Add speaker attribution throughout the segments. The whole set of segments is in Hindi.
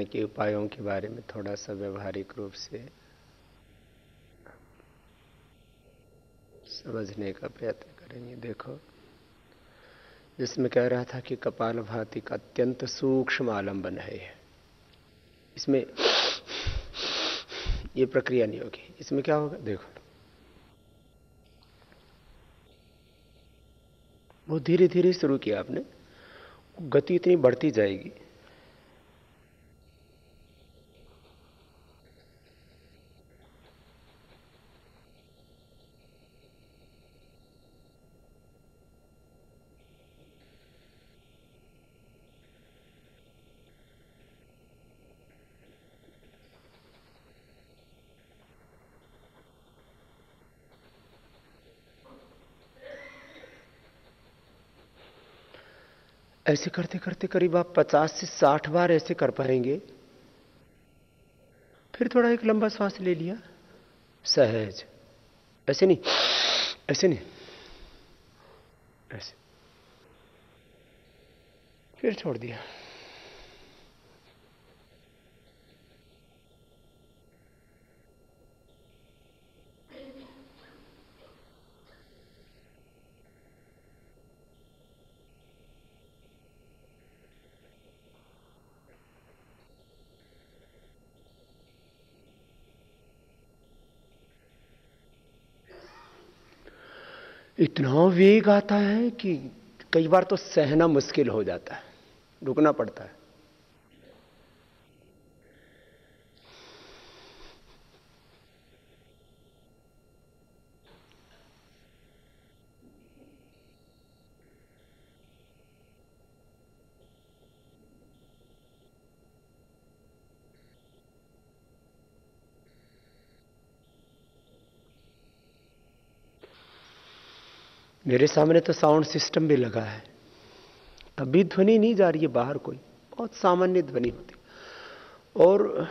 Speaker 1: ध्यान के उपायों के बारे में थोड़ा सा व्यवहारिक रूप से समझने का प्रयत्न करेंगे। देखो, जिसमें कह रहा था कि कपालभाति का अत्यंत सूक्ष्म आलंबन है। इसमें ये प्रक्रिया नहीं होगी। इसमें क्या होगा, देखो, वो धीरे धीरे शुरू किया आपने, गति इतनी बढ़ती जाएगी। ऐसे करते करते करीब आप 50 से 60 बार ऐसे कर पाएंगे। फिर थोड़ा एक लंबा श्वास ले लिया, सहज, ऐसे नहीं, ऐसे नहीं, ऐसे, फिर छोड़ दिया। इतना वेग आता है कि कई बार तो सहना मुश्किल हो जाता है, रुकना पड़ता है। मेरे सामने तो साउंड सिस्टम भी लगा है, अभी ध्वनि नहीं जा रही है बाहर, कोई बहुत सामान्य ध्वनि होती। और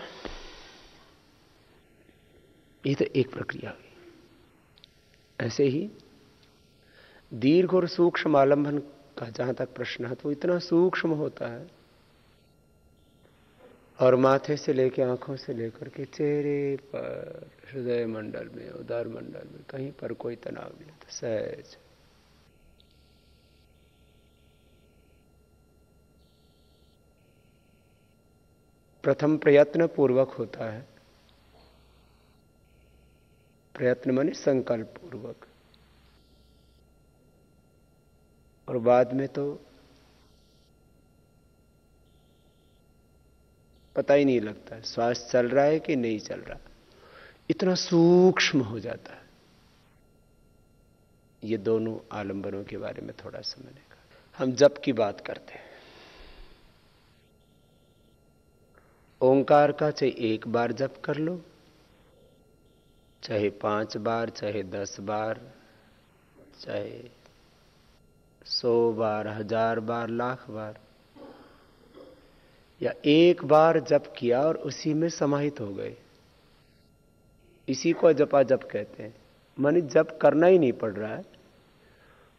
Speaker 1: ये तो एक प्रक्रिया हुई। ऐसे ही दीर्घ और सूक्ष्म आलंबन का जहां तक प्रश्न है, तो इतना सूक्ष्म होता है, और माथे से लेकर आंखों से लेकर के चेहरे पर, हृदय मंडल में, उदर मंडल में, कहीं पर कोई तनाव नहीं होता, सहज। प्रथम प्रयत्न पूर्वक होता है, प्रयत्न माने संकल्प पूर्वक, और बाद में तो पता ही नहीं लगता श्वास चल रहा है कि नहीं चल रहा, इतना सूक्ष्म हो जाता है। ये दोनों आलंबनों के बारे में थोड़ा समझने का। हम जप की बात करते हैं, ओंकार का चाहे एक बार जप कर लो, चाहे 5 बार, चाहे 10 बार, चाहे 100 बार, 1000 बार, लाख बार, या एक बार जप किया और उसी में समाहित हो गए, इसी को जपा जप कहते हैं। माने जप करना ही नहीं पड़ रहा है,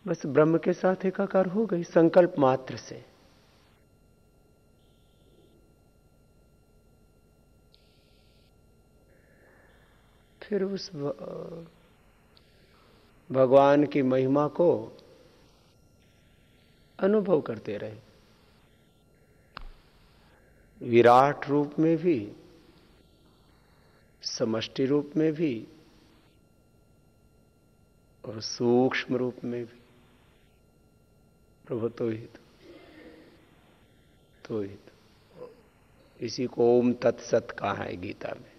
Speaker 1: बस ब्रह्म के साथ एकाकार हो गई संकल्प मात्र से। फिर उस भगवान की महिमा को अनुभव करते रहे, विराट रूप में भी, समष्टि रूप में भी, और सूक्ष्म रूप में भी। प्रभु तो ही तो ही तो इसी को ओम तत्सत कहा है गीता में।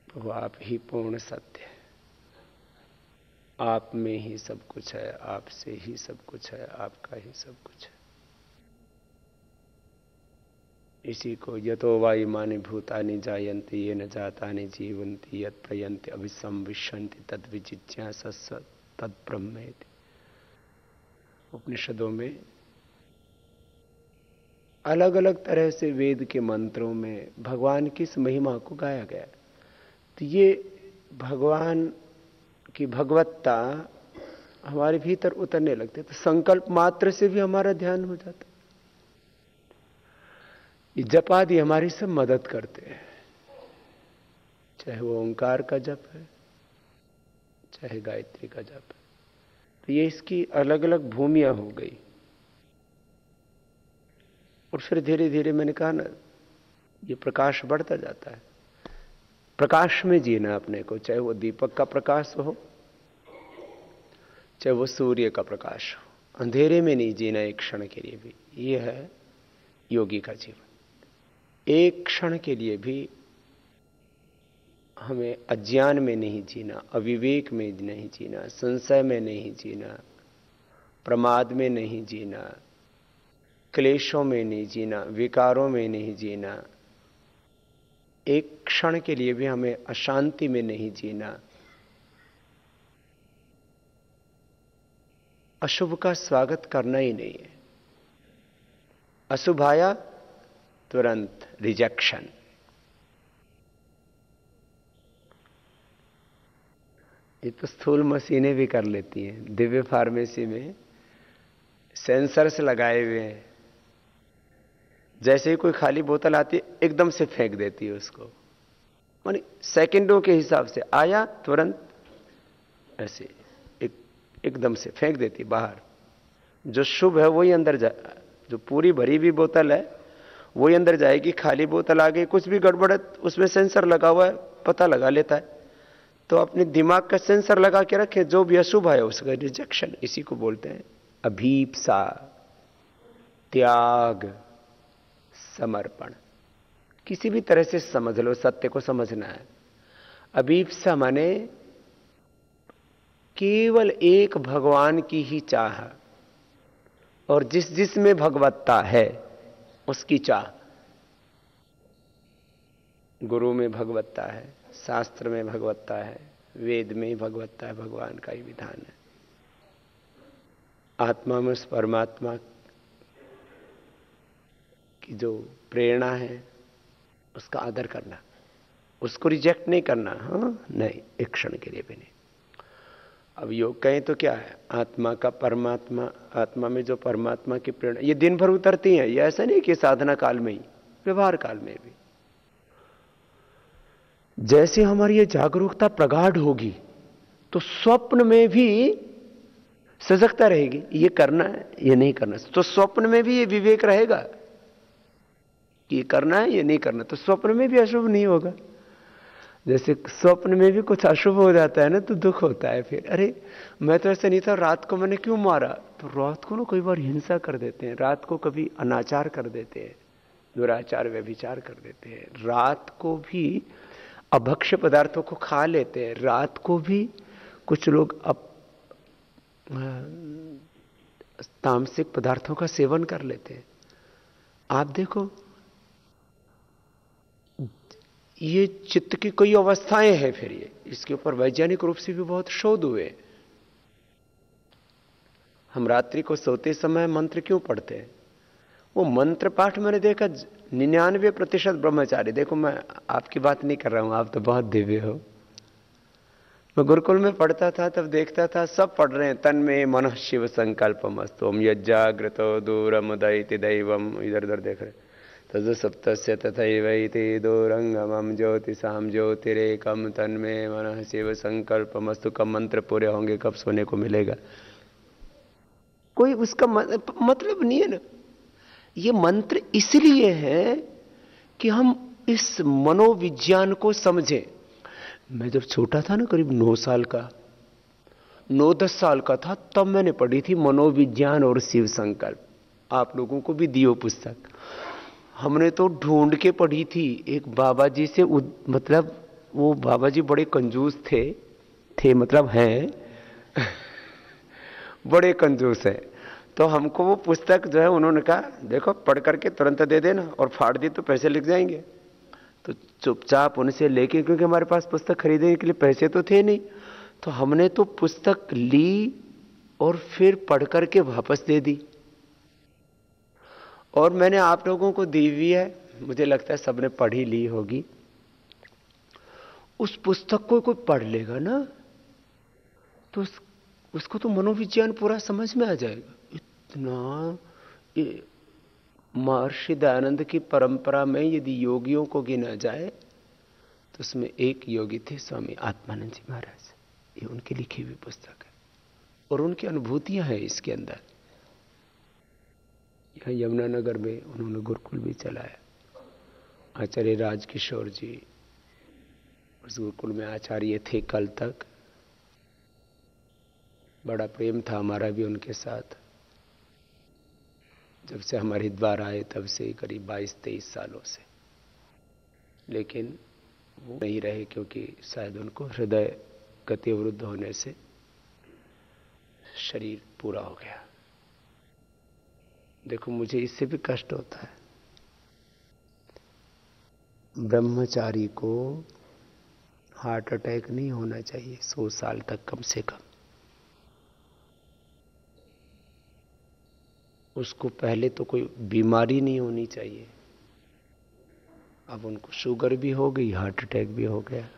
Speaker 1: प्रभु आप ही पूर्ण सत्य है, आप में ही सब कुछ है, आपसे ही सब कुछ है, आपका ही सब कुछ है। इसी को यतो वा इमानि भूतानि जायन्ति येन जातानि जीवन्ति यत् प्रयन्ति अभिसंविशन्ति तद् विजिज्ञासस्स तद्ब्रह्मेति। उपनिषदों में अलग अलग तरह से वेद के मंत्रों में भगवान की इस महिमा को गाया गया। तो ये भगवान की भगवत्ता हमारे भीतर उतरने लगती है, तो संकल्प मात्र से भी हमारा ध्यान हो जाता है। ये जप आदि हमारी सब मदद करते हैं, चाहे वो ओंकार का जप है, चाहे गायत्री का जप है। तो ये इसकी अलग अलग भूमियां हो गई। और फिर धीरे धीरे मैंने कहा ना, ये प्रकाश बढ़ता जाता है। प्रकाश में जीना अपने को, चाहे वो दीपक का प्रकाश हो, चाहे वो सूर्य का प्रकाश हो। अंधेरे में नहीं जीना एक क्षण के लिए भी। ये है योगी का जीवन। एक क्षण के लिए भी हमें अज्ञान में नहीं जीना, अविवेक में नहीं जीना, संशय में नहीं जीना, प्रमाद में नहीं जीना, क्लेशों में नहीं जीना, विकारों में नहीं जीना। एक क्षण के लिए भी हमें अशांति में नहीं जीना। अशुभ का स्वागत करना ही नहीं है। अशुभ आया तुरंत रिजेक्शन। ये तो स्थूल मशीनें भी कर लेती हैं। दिव्य फार्मेसी में सेंसर्स लगाए हुए हैं। जैसे ही कोई खाली बोतल आती है एकदम से फेंक देती है उसको, माने सेकंडों के हिसाब से आया तुरंत ऐसे एकदम से फेंक देती बाहर। जो शुभ है वही अंदर जा, जो पूरी भरी हुई बोतल है वही अंदर जाएगी। खाली बोतल आ गई, कुछ भी गड़बड़ है, उसमें सेंसर लगा हुआ है, पता लगा लेता है। तो अपने दिमाग का सेंसर लगा के रखे, जो भी अशुभ है उसका रिजेक्शन। इसी को बोलते हैं अभीप्सा, त्याग, समर्पण। किसी भी तरह से समझ लो, सत्य को समझना है। अभीप्सा माने केवल एक भगवान की ही चाह, और जिस जिसमें भगवत्ता है उसकी चाह। गुरु में भगवत्ता है, शास्त्र में भगवत्ता है, वेद में ही भगवत्ता है, भगवान का ही विधान है। आत्मा में उस परमात्मा की जो प्रेरणा है उसका आदर करना, उसको रिजेक्ट नहीं करना। हाँ नहीं, एक क्षण के लिए भी नहीं। अब योग कहें तो क्या है, आत्मा का परमात्मा, आत्मा में जो परमात्मा की प्रेरणा, ये दिन भर उतरती है। ये ऐसा नहीं कि साधना काल में ही, व्यवहार काल में भी। जैसे हमारी ये जागरूकता प्रगाढ़ होगी तो स्वप्न में भी सजगता रहेगी। ये करना है, ये नहीं करना, तो स्वप्न में भी ये विवेक रहेगा कि ये करना है, ये नहीं करना। तो स्वप्न में भी अशुभ नहीं होगा। जैसे स्वप्न में भी कुछ अशुभ हो जाता है ना तो दुख होता है। फिर अरे मैं तो ऐसा नहीं था, रात को मैंने क्यों मारा। तो रात को ना कई बार हिंसा कर देते हैं, रात को कभी अनाचार कर देते हैं, दुराचार व्यभिचार कर देते हैं, रात को भी अभक्ष्य पदार्थों को खा लेते हैं, रात को भी कुछ लोग तामसिक पदार्थों का सेवन कर लेते हैं। आप देखो, ये चित्त की कई अवस्थाएं हैं। फिर ये इसके ऊपर वैज्ञानिक रूप से भी बहुत शोध हुए। हम रात्रि को सोते समय मंत्र क्यों पढ़ते हैं? वो मंत्र पाठ मैंने देखा 99% ब्रह्मचारी। देखो मैं आपकी बात नहीं कर रहा हूं, आप तो बहुत दिव्य हो। मैं गुरुकुल में पढ़ता था तब देखता था सब पढ़ रहे हैं, तन्मे मनः शिव संकल्पमस्तु ओम यज्जाग्रतो दूरम दयति दैवम। इधर उधर देख रहे, तज सप्तस्य तथैवैति दूरंगमम ज्योतिषाम ज्योतिरेकम तन्मे मनः शिव संकल्पमस्तु। कब मंत्र पूरे होंगे, कब सोने को मिलेगा? कोई उसका मतलब नहीं है ना। ये मंत्र इसलिए है कि हम इस मनोविज्ञान को समझें। मैं जब छोटा था ना, करीब 9 साल का, 9-10 साल का था, तब मैंने पढ़ी थी मनोविज्ञान और शिव संकल्प। आप लोगों को भी दियो पुस्तक। हमने तो ढूंढ के पढ़ी थी। एक बाबा जी से मतलब वो बाबा जी बड़े कंजूस थे मतलब हैं बड़े कंजूस है। तो हमको वो पुस्तक जो है उन्होंने कहा देखो पढ़ करके तुरंत दे देना, और फाड़ दी तो पैसे लिख जाएंगे। तो चुपचाप उनसे लेके, क्योंकि हमारे पास पुस्तक खरीदने के लिए पैसे तो थे नहीं, तो हमने तो पुस्तक ली और फिर पढ़ करके वापस दे दी। और मैंने आप लोगों को दी हुई है, मुझे लगता है सबने पढ़ी ली होगी। उस पुस्तक को कोई पढ़ लेगा ना तो उसको तो मनोविज्ञान पूरा समझ में आ जाएगा। इतना महर्षि दयानंद की परंपरा में यदि योगियों को गिना जाए तो उसमें एक योगी थे स्वामी आत्मानंद जी महाराज। ये उनकी लिखी हुई पुस्तक है और उनकी अनुभूतियां हैं इसके अंदर। यहाँ यमुनानगर में उन्होंने गुरुकुल भी चलाया। आचार्य राजकिशोर जी उस गुरुकुल में आचार्य थे कल तक। बड़ा प्रेम था हमारा भी उनके साथ। जब से हम हरिद्वार आए तब से करीब 22-23 सालों से, लेकिन वो नहीं रहे क्योंकि शायद उनको हृदय गति अवरुद्ध होने से शरीर पूरा हो गया। देखो मुझे इससे भी कष्ट होता है। ब्रह्मचारी को हार्ट अटैक नहीं होना चाहिए 100 साल तक कम से कम। उसको पहले तो कोई बीमारी नहीं होनी चाहिए। अब उनको शुगर भी हो गई, हार्ट अटैक भी हो गया,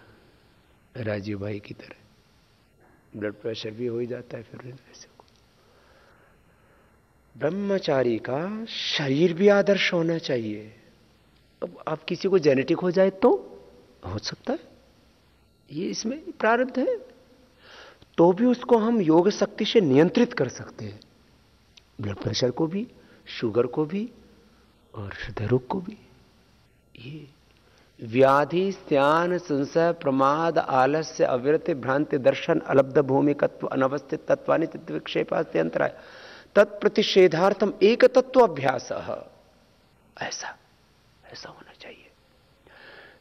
Speaker 1: राजीव भाई की तरह। ब्लड प्रेशर भी हो ही जाता है फिर ऐसे को। ब्रह्मचारी का शरीर भी आदर्श होना चाहिए। अब आप किसी को जेनेटिक हो जाए तो हो सकता है, ये इसमें प्रारब्ध है, तो भी उसको हम योग शक्ति से नियंत्रित कर सकते हैं। ब्लड प्रेशर को भी, शुगर को भी और हृदय रोग को भी। ये व्याधि स्यान संशय प्रमाद आलस्य अविरति भ्रांति दर्शन अलब्ध भूमिकत्व अनवस्थित तत्वानि विक्षेपास्ते अंतराय तत्प्रतिषेधार्थम एक तत्व अभ्यास। ऐसा ऐसा होना चाहिए।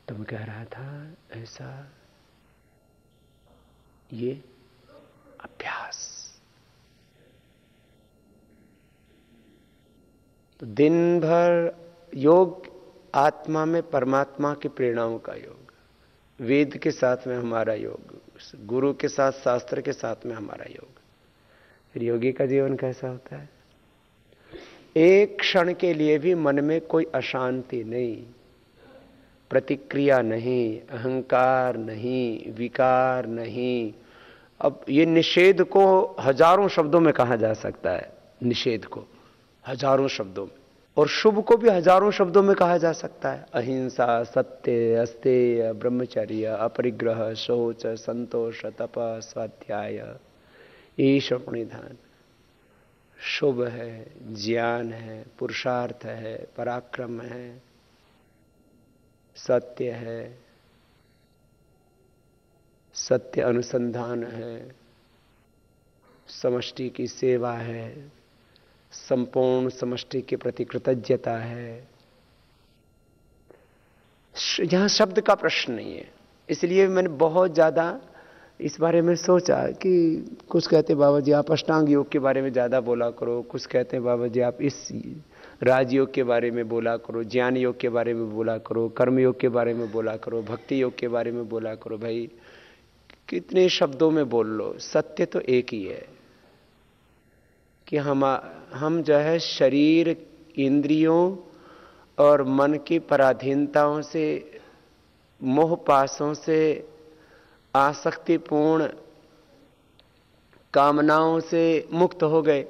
Speaker 1: तो मैं कह रहा था ऐसा ये अभ्यास। तो दिन भर योग आत्मा में परमात्मा की प्रेरणाओं का योग, वेद के साथ में हमारा योग, गुरु के साथ शास्त्र के साथ में हमारा योग। फिर योगी का जीवन कैसा होता है? एक क्षण के लिए भी मन में कोई अशांति नहीं, प्रतिक्रिया नहीं, अहंकार नहीं, विकार नहीं। अब ये निषेध को हजारों शब्दों में कहा जा सकता है, निषेध को हजारों शब्दों में, और शुभ को भी हजारों शब्दों में कहा जा सकता है। अहिंसा, सत्य, अस्तेय, ब्रह्मचर्य, अपरिग्रह, शौच, संतोष, तप, स्वाध्याय, ईश प्रणिधान। शुभ है, ज्ञान है, पुरुषार्थ है, पराक्रम है, सत्य है, सत्य अनुसंधान है, समष्टि की सेवा है, संपूर्ण समष्टि के प्रति कृतज्ञता है। यहां शब्द का प्रश्न नहीं है। इसलिए मैंने बहुत ज्यादा इस बारे में सोचा कि कुछ कहते बाबा जी आप अष्टांग योग के बारे में ज्यादा बोला करो, कुछ कहते हैं बाबा जी आप इस राजयोग के बारे में बोला करो, ज्ञान योग के बारे में बोला करो, कर्म योग के बारे में बोला करो, भक्ति योग के बारे में बोला करो। भाई कितने शब्दों में बोल लो, सत्य तो एक ही है कि हम जो है शरीर, इंद्रियों और मन की पराधीनताओं से, मोह पासों से, आसक्तिपूर्ण कामनाओं से मुक्त हो गए।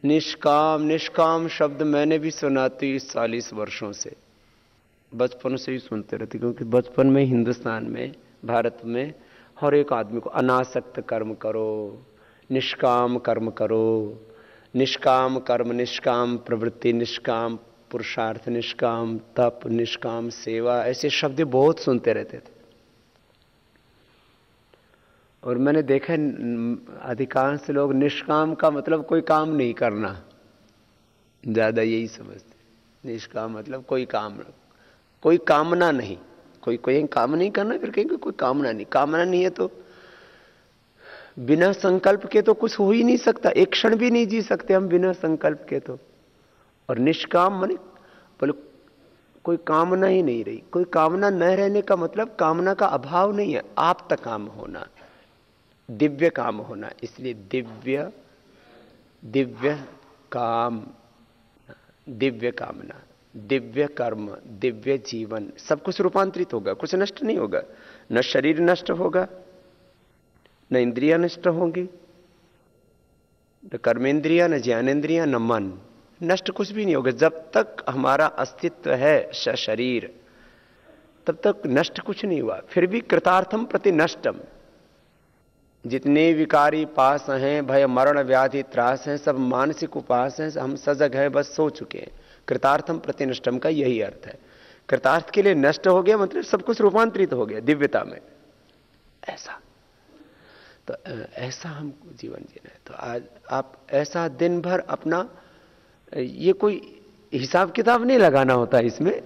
Speaker 1: निष्काम निष्काम शब्द मैंने भी सुना 30-40 वर्षों से, बचपन से ही सुनते रहते, क्योंकि बचपन में हिंदुस्तान में, भारत में हर एक आदमी को अनासक्त कर्म करो, निष्काम कर्म करो, निष्काम कर्म, निष्काम प्रवृत्ति, निष्काम पुरुषार्थ, निष्काम तप, निष्काम सेवा, ऐसे शब्द बहुत सुनते रहते थे। और मैंने देखा अधिकांश लोग निष्काम का मतलब कोई काम नहीं करना, ज्यादा यही समझते। निष्काम मतलब कोई काम, कोई कामना नहीं, कोई काम नहीं करना, फिर कहेंगे कोई कामना नहीं। कामना नहीं है तो बिना संकल्प के तो कुछ हो ही नहीं सकता, एक क्षण भी नहीं जी सकते हम बिना संकल्प के तो। और निष्काम माने बोले कोई कामना ही नहीं रही। कोई कामना न रहने का मतलब कामना का अभाव नहीं है, आप तक काम होना, दिव्य काम होना। इसलिए दिव्य, दिव्य काम, दिव्य कामना, दिव्य कर्म, दिव्य जीवन, सब कुछ रूपांतरित होगा, कुछ नष्ट नहीं होगा। न शरीर नष्ट होगा, न इंद्रियां नष्ट होंगी, न कर्मेंद्रिया, न ज्ञानेंद्रिया, न मन। नष्ट कुछ भी नहीं होगा जब तक हमारा अस्तित्व है शरीर, तब तक नष्ट कुछ नहीं हुआ। फिर भी कृतार्थम प्रति नष्टम। जितने विकारी पास हैं, भय मरण व्याधि त्रास हैं, सब मानसिक उपास हैं, हम सजग है, बस सो चुके हैं। कृतार्थम प्रति नष्टम का यही अर्थ है। कृतार्थ के लिए नष्ट हो गया मतलब सब कुछ रूपांतरित हो गया दिव्यता में। ऐसा तो ऐसा हमको जीवन जीना है। तो आज आप ऐसा दिन भर अपना, ये कोई हिसाब किताब नहीं लगाना होता इसमें।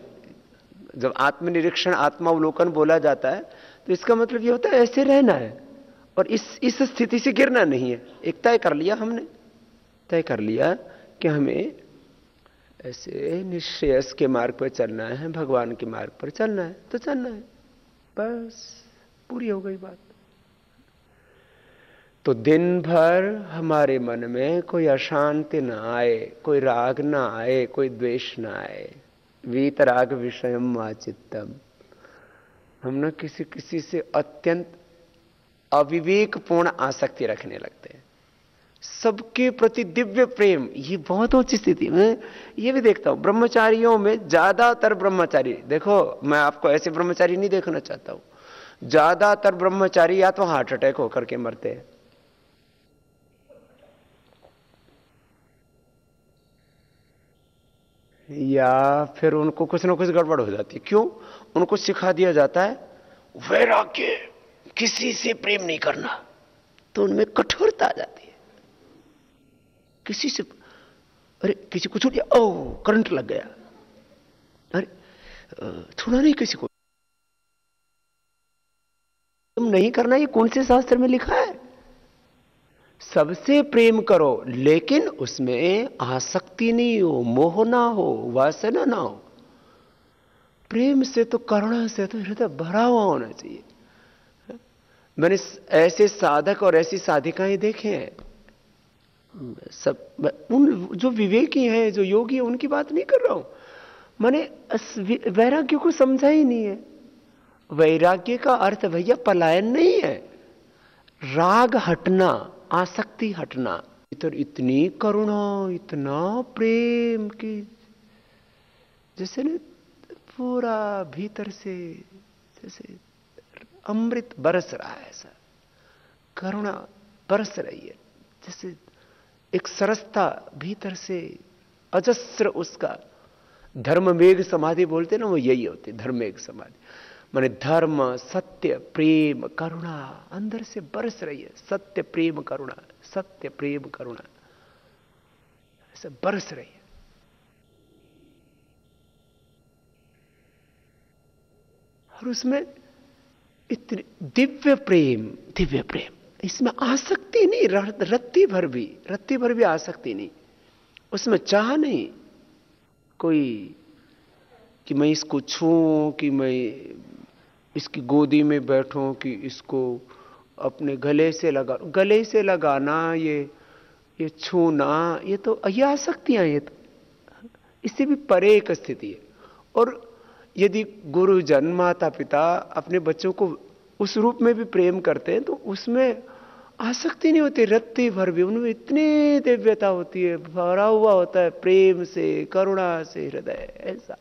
Speaker 1: जब आत्मनिरीक्षण आत्मावलोकन बोला जाता है तो इसका मतलब ये होता है ऐसे रहना है और इस स्थिति से गिरना नहीं है। एक तय कर लिया, हमने तय कर लिया कि हमें ऐसे निश्रेयस के मार्ग पर चलना है, भगवान के मार्ग पर चलना है तो चलना है, बस पूरी हो गई बात। तो दिन भर हमारे मन में कोई अशांति ना आए, कोई राग ना आए, कोई द्वेष ना आए। वीतराग विषयम वाचित्तम। हम ना किसी से अत्यंत अविवेकपूर्ण आसक्ति रखने लगते हैं। सबके प्रति दिव्य प्रेम, ये बहुत ऊंची स्थिति। मैं ये भी देखता हूं ब्रह्मचारियों में, ज्यादातर ब्रह्मचारी, देखो मैं आपको ऐसे ब्रह्मचारी नहीं देखना चाहता हूं, ज्यादातर ब्रह्मचारी या तो हार्ट अटैक होकर के मरते हैं, या फिर उनको कुछ ना कुछ गड़बड़ हो जाती है। क्यों? उनको सिखा दिया जाता है वैराग्य, किसी से प्रेम नहीं करना, तो उनमें कठोरता आ जाती है। किसी से, अरे किसी को छूट गया, ओह करंट लग गया, अरे छूना नहीं किसी को, तुम नहीं करना। ये कौन से शास्त्र में लिखा है? सबसे प्रेम करो लेकिन उसमें आसक्ति नहीं हो, मोह ना हो, वासना ना हो। प्रेम से तो, करुणा से तो हृदय भरा हुआ होना चाहिए। मैंने ऐसे साधक और ऐसी साधिकाएं देखे हैं, सब उन जो विवेकी हैं, जो योगी हैं, उनकी बात नहीं कर रहा हूं। मैंने वैराग्य को समझा ही नहीं है। वैराग्य का अर्थ भैया पलायन नहीं है, राग हटना, आसक्ति हटना। इधर इतनी करुणा, इतना प्रेम की जैसे ने पूरा भीतर से जैसे अमृत बरस रहा है, ऐसा करुणा बरस रही है, जैसे एक सरसता भीतर से अजस्र उसका। धर्ममेघ समाधि बोलते ना, वो यही होती धर्ममेघ समाधि। माने धर्म, सत्य, प्रेम, करुणा अंदर से बरस रही है। सत्य प्रेम करुणा, सत्य प्रेम करुणा ऐसे बरस रही है। और उसमें इतने दिव्य प्रेम, दिव्य प्रेम, इसमें आसक्ति नहीं, रत्ती भर भी आसक्ति नहीं। उसमें चाह नहीं कोई कि मैं इसको छूऊं, कि मैं इसकी गोदी में बैठूं, कि इसको अपने गले से लगाना, ये छूना, ये तो ये आसक्तियां, ये तो इससे भी परे एक स्थिति है। और यदि गुरुजन, माता पिता अपने बच्चों को उस रूप में भी प्रेम करते हैं तो उसमें आसक्ति नहीं होती, रत्ती भर भी उनमें इतनी दिव्यता होती है, भरा हुआ होता है प्रेम से, करुणा से हृदय। ऐसा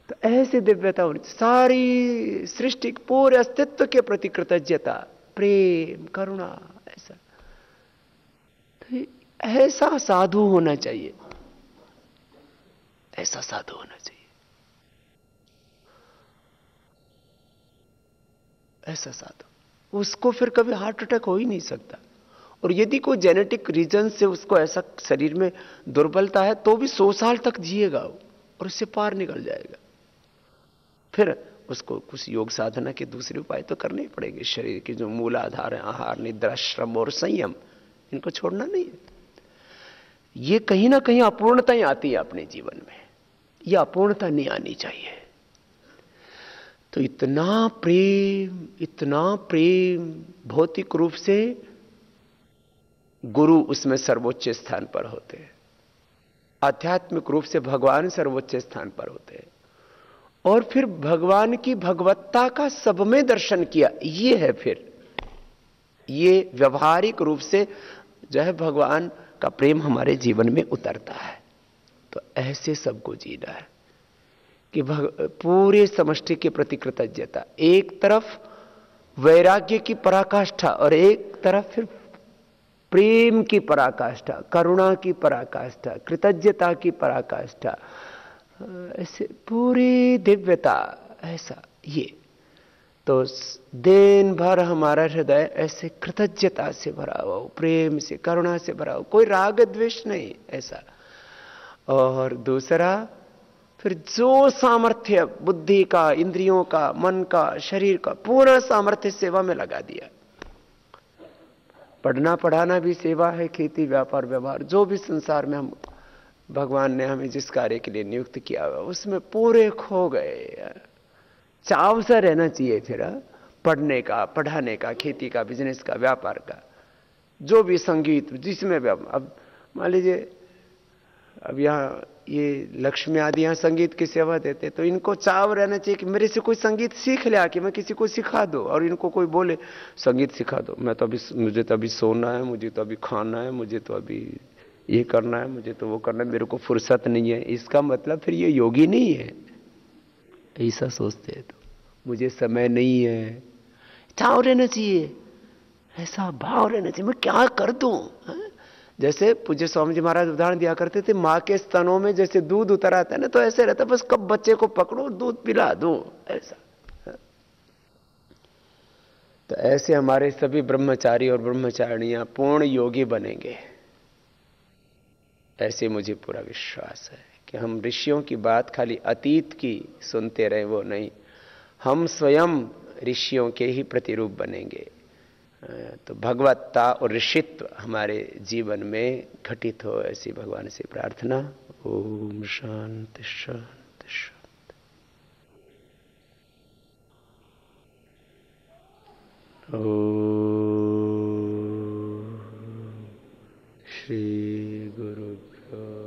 Speaker 1: तो ऐसे दिव्यता होनी, सारी सृष्टि पूरे अस्तित्व के प्रति कृतज्ञता, प्रेम, करुणा, ऐसा। तो ऐसा साधु होना चाहिए, ऐसा साधु होना चाहिए, ऐसा साधु। उसको फिर कभी हार्ट अटैक हो ही नहीं सकता। और यदि कोई जेनेटिक रीजन से उसको ऐसा शरीर में दुर्बलता है तो भी 100 साल तक जिएगा वो, और उससे पार निकल जाएगा। फिर उसको कुछ योग साधना के दूसरे उपाय तो करने ही पड़ेंगे। शरीर के जो मूल आधार है, आहार, निद्रा, श्रम और संयम, इनको छोड़ना नहीं है। ये कहीं ना कहीं अपूर्णताएं आती है अपने जीवन में, ये अपूर्णता नहीं आनी चाहिए। तो इतना प्रेम भौतिक रूप से गुरु उसमें सर्वोच्च स्थान पर होते हैं, आध्यात्मिक रूप से भगवान सर्वोच्च स्थान पर होते हैं। और फिर भगवान की भगवत्ता का सब में दर्शन किया, ये है फिर ये व्यवहारिक रूप से जो है भगवान का प्रेम हमारे जीवन में उतरता है। तो ऐसे सबको जीना है कि पूरे समष्टि के प्रति कृतज्ञता, एक तरफ वैराग्य की पराकाष्ठा और एक तरफ फिर प्रेम की पराकाष्ठा, करुणा की पराकाष्ठा, कृतज्ञता की पराकाष्ठा, ऐसे पूरी दिव्यता। ऐसा ये तो दिन भर हमारा हृदय ऐसे कृतज्ञता से भरा हुआ हो, प्रेम से, करुणा से भरा हो, कोई राग द्वेष नहीं ऐसा। और दूसरा फिर जो सामर्थ्य बुद्धि का, इंद्रियों का, मन का, शरीर का, पूरा सामर्थ्य सेवा में लगा दिया। पढ़ना पढ़ाना भी सेवा है, खेती व्यापार व्यवहार, जो भी संसार में हम भगवान ने हमें जिस कार्य के लिए नियुक्त किया हुआ उसमें पूरे खो गए। चाव सा रहना चाहिए फिर पढ़ने का, पढ़ाने का, खेती का, बिजनेस का, व्यापार का, जो भी, संगीत जिसमें भी। अब मान लीजिए अब यहाँ ये लक्ष्मी आदि यहाँ संगीत की सेवा देते, तो इनको चाव रहना चाहिए कि मेरे से कोई संगीत सीख ले आके, मैं किसी को सिखा दो। और इनको कोई बोले संगीत सिखा दो, मैं तो अभी, मुझे तो अभी सोना है, मुझे तो अभी खाना है, मुझे तो अभी ये करना है, मुझे तो वो करना है, मेरे को फुर्सत नहीं है। इसका मतलब फिर ये योगी नहीं है, ऐसा सोचते हैं। तो मुझे समय नहीं है, चाव रहना चाहिए, ऐसा भाव रहना चाहिए, मैं क्या कर दूं। जैसे पूज्य स्वामी जी महाराज उदाहरण दिया करते थे, माँ के स्तनों में जैसे दूध उतर आता है ना, तो ऐसे रहता, बस कब बच्चे को पकड़ो दूध पिला दो, ऐसा। तो ऐसे हमारे सभी ब्रह्मचारी और ब्रह्मचारिणियां पूर्ण योगी बनेंगे, ऐसे मुझे पूरा विश्वास है कि हम ऋषियों की बात खाली अतीत की सुनते रहे, वो नहीं, हम स्वयं ऋषियों के ही प्रतिरूप बनेंगे। तो भगवत्ता और ऋषित्व हमारे जीवन में घटित हो, ऐसी भगवान से प्रार्थना। ओम शांति शांति शांति। ओम श्री गुरुभ्यो